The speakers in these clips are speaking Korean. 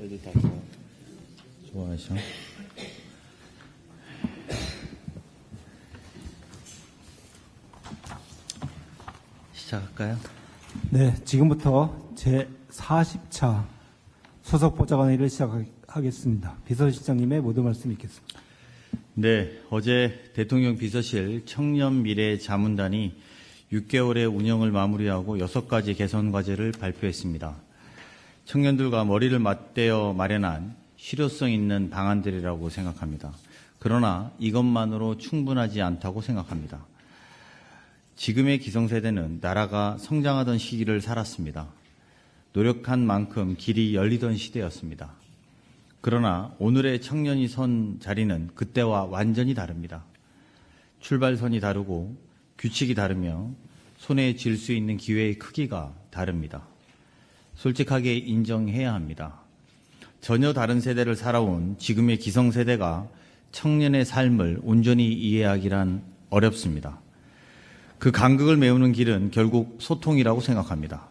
애들 다 좋아하셔. 시작할까요? 네, 지금부터 제40차 수석보좌관회의를 시작하겠습니다. 비서실장님의 모든 말씀 있겠습니다. 네, 어제 대통령 비서실 청년미래자문단이 6개월의 운영을 마무리하고 6가지 개선 과제를 발표했습니다. 청년들과 머리를 맞대어 마련한 실효성 있는 방안들이라고 생각합니다. 그러나 이것만으로 충분하지 않다고 생각합니다. 지금의 기성세대는 나라가 성장하던 시기를 살았습니다. 노력한 만큼 길이 열리던 시대였습니다. 그러나 오늘의 청년이 선 자리는 그때와 완전히 다릅니다. 출발선이 다르고 규칙이 다르며 손에 쥘 수 있는 기회의 크기가 다릅니다. 솔직하게 인정해야 합니다. 전혀 다른 세대를 살아온 지금의 기성세대가 청년의 삶을 온전히 이해하기란 어렵습니다. 그 간극을 메우는 길은 결국 소통이라고 생각합니다.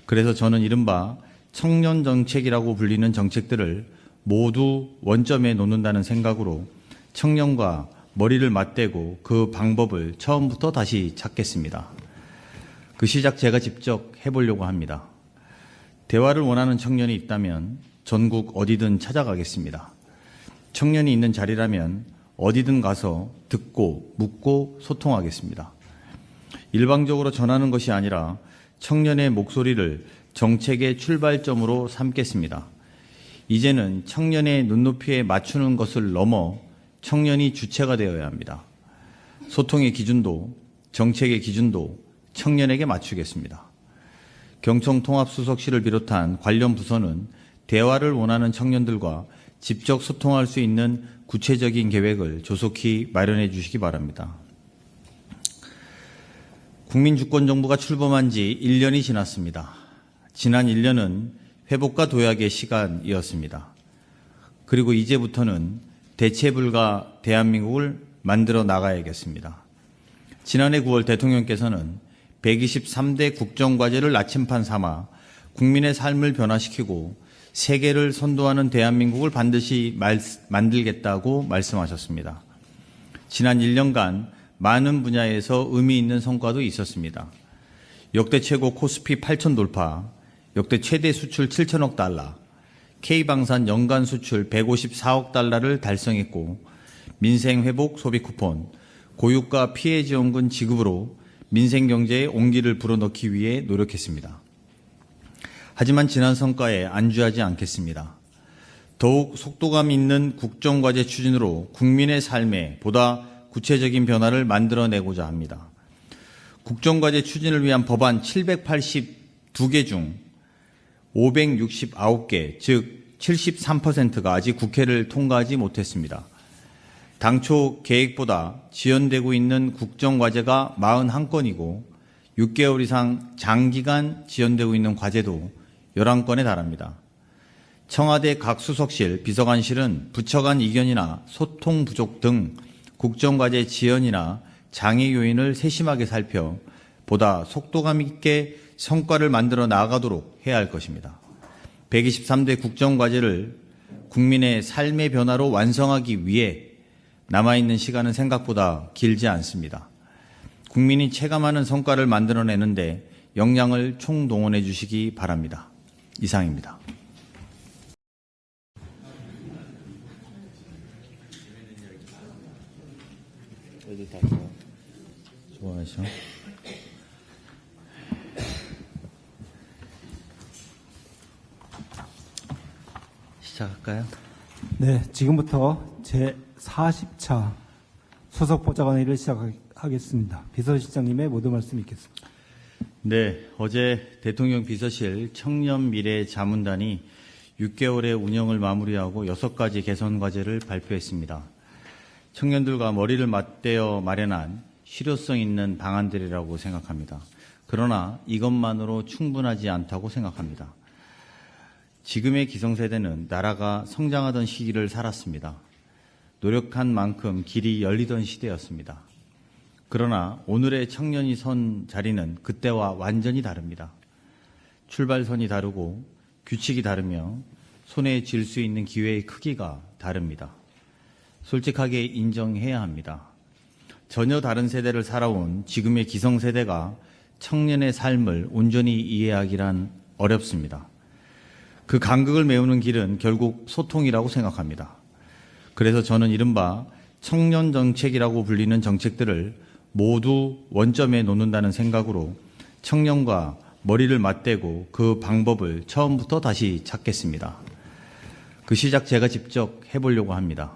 그래서 저는 이른바 청년 정책이라고 불리는 정책들을 모두 원점에 놓는다는 생각으로 청년과 머리를 맞대고 그 방법을 처음부터 다시 찾겠습니다. 그 시작 제가 직접 해보려고 합니다. 대화를 원하는 청년이 있다면 전국 어디든 찾아가겠습니다. 청년이 있는 자리라면 어디든 가서 듣고 묻고 소통하겠습니다. 일방적으로 전하는 것이 아니라 청년의 목소리를 정책의 출발점으로 삼겠습니다. 이제는 청년의 눈높이에 맞추는 것을 넘어 청년이 주체가 되어야 합니다. 소통의 기준도 정책의 기준도 청년에게 맞추겠습니다. 경청통합수석실을 비롯한 관련 부서는 대화를 원하는 청년들과 직접 소통할 수 있는 구체적인 계획을 조속히 마련해 주시기 바랍니다. 국민주권정부가 출범한 지 1년이 지났습니다. 지난 1년은 회복과 도약의 시간이었습니다. 그리고 이제부터는 대체불가 대한민국을 만들어 나가야겠습니다. 지난해 9월 대통령께서는 123대 국정과제를 나침판 삼아 국민의 삶을 변화시키고 세계를 선도하는 대한민국을 반드시 만들겠다고 말씀하셨습니다. 지난 1년간 많은 분야에서 의미 있는 성과도 있었습니다. 역대 최고 코스피 8천 돌파, 역대 최대 수출 7천억 달러, K방산 연간 수출 154억 달러를 달성했고 민생회복 소비 쿠폰, 고유가 피해 지원금 지급으로 민생 경제에 온기를 불어넣기 위해 노력했습니다. 하지만 지난 성과에 안주하지 않겠습니다. 더욱 속도감 있는 국정과제 추진으로 국민의 삶에 보다 구체적인 변화를 만들어내고자 합니다. 국정과제 추진을 위한 법안 782개 중 569개, 즉 73%가 아직 국회를 통과하지 못했습니다. 당초 계획보다 지연되고 있는 국정과제가 41건이고 6개월 이상 장기간 지연되고 있는 과제도 11건에 달합니다. 청와대 각 수석실, 비서관실은 부처 간 이견이나 소통 부족 등 국정과제 지연이나 장애 요인을 세심하게 살펴 보다 속도감 있게 성과를 만들어 나가도록 해야 할 것입니다. 123대 국정과제를 국민의 삶의 변화로 완성하기 위해 남아있는 시간은 생각보다 길지 않습니다. 국민이 체감하는 성과를 만들어내는데 역량을 총동원해 주시기 바랍니다. 이상입니다. 애들 다 좋아하셔. 시작할까요? 네, 지금부터 제40차 수석보좌관회의를 시작하겠습니다. 비서실장님의 모든 말씀 있겠습니다. 네, 어제 대통령 비서실 청년미래자문단이 6개월의 운영을 마무리하고 6가지 개선 과제를 발표했습니다. 청년들과 머리를 맞대어 마련한 실효성 있는 방안들이라고 생각합니다. 그러나 이것만으로 충분하지 않다고 생각합니다. 지금의 기성세대는 나라가 성장하던 시기를 살았습니다. 노력한 만큼 길이 열리던 시대였습니다. 그러나 오늘의 청년이 선 자리는 그때와 완전히 다릅니다. 출발선이 다르고 규칙이 다르며 손에 쥘 수 있는 기회의 크기가 다릅니다. 솔직하게 인정해야 합니다. 전혀 다른 세대를 살아온 지금의 기성세대가 청년의 삶을 온전히 이해하기란 어렵습니다. 그 간극을 메우는 길은 결국 소통이라고 생각합니다. 그래서 저는 이른바 청년 정책이라고 불리는 정책들을 모두 원점에 놓는다는 생각으로 청년과 머리를 맞대고 그 방법을 처음부터 다시 찾겠습니다. 그 시작 제가 직접 해보려고 합니다.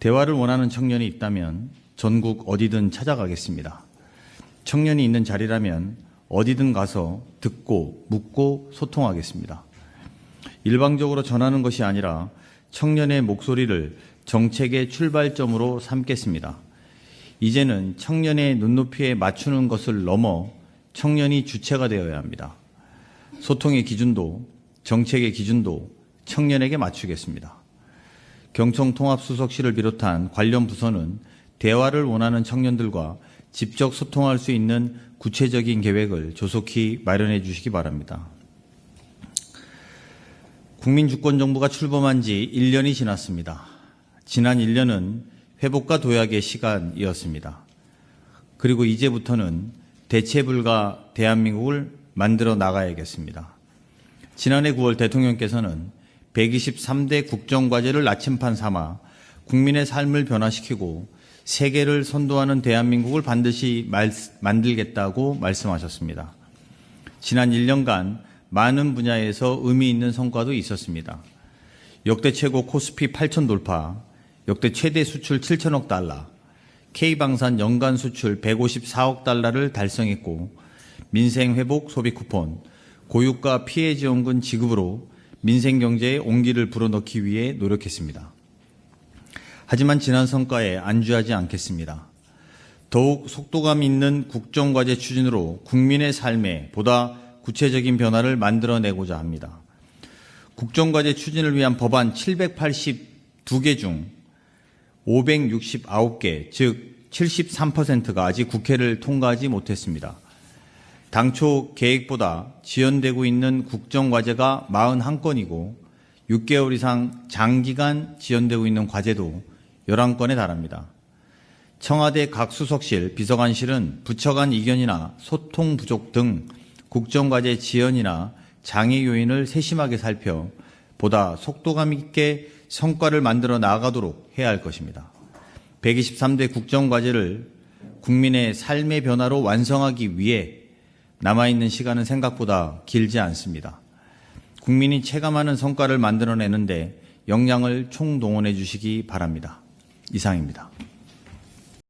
대화를 원하는 청년이 있다면 전국 어디든 찾아가겠습니다. 청년이 있는 자리라면 어디든 가서 듣고 묻고 소통하겠습니다. 일방적으로 전하는 것이 아니라 청년의 목소리를 정책의 출발점으로 삼겠습니다. 이제는 청년의 눈높이에 맞추는 것을 넘어 청년이 주체가 되어야 합니다. 소통의 기준도 정책의 기준도 청년에게 맞추겠습니다. 경청통합수석실을 비롯한 관련 부서는 대화를 원하는 청년들과 직접 소통할 수 있는 구체적인 계획을 조속히 마련해 주시기 바랍니다. 국민주권정부가 출범한 지 1년이 지났습니다. 지난 1년은 회복과 도약의 시간이었습니다. 그리고 이제부터는 대체불가 대한민국을 만들어 나가야겠습니다. 지난해 9월 대통령께서는 123대 국정과제를 나침판 삼아 국민의 삶을 변화시키고 세계를 선도하는 대한민국을 반드시 만들겠다고 말씀하셨습니다. 지난 1년간 많은 분야에서 의미 있는 성과도 있었습니다. 역대 최고 코스피 8천 돌파, 역대 최대 수출 7천억 달러, K방산 연간 수출 154억 달러를 달성했고 민생 회복 소비 쿠폰, 고유가 피해 지원금 지급으로 민생 경제에 온기를 불어넣기 위해 노력했습니다. 하지만 지난 성과에 안주하지 않겠습니다. 더욱 속도감 있는 국정과제 추진으로 국민의 삶에 보다 구체적인 변화를 만들어내고자 합니다. 국정과제 추진을 위한 법안 782개 중 569개, 즉 73%가 아직 국회를 통과하지 못했습니다. 당초 계획보다 지연되고 있는 국정과제가 41건이고 6개월 이상 장기간 지연되고 있는 과제도 11건에 달합니다. 청와대 각 수석실, 비서관실은 부처 간 이견이나 소통 부족 등 국정과제 지연이나 장애 요인을 세심하게 살펴 보다 속도감 있게 성과를 만들어 나가도록 해야 할 것입니다. 123대 국정과제를 국민의 삶의 변화로 완성하기 위해 남아있는 시간은 생각보다 길지 않습니다. 국민이 체감하는 성과를 만들어내는데 역량을 총동원해 주시기 바랍니다. 이상입니다.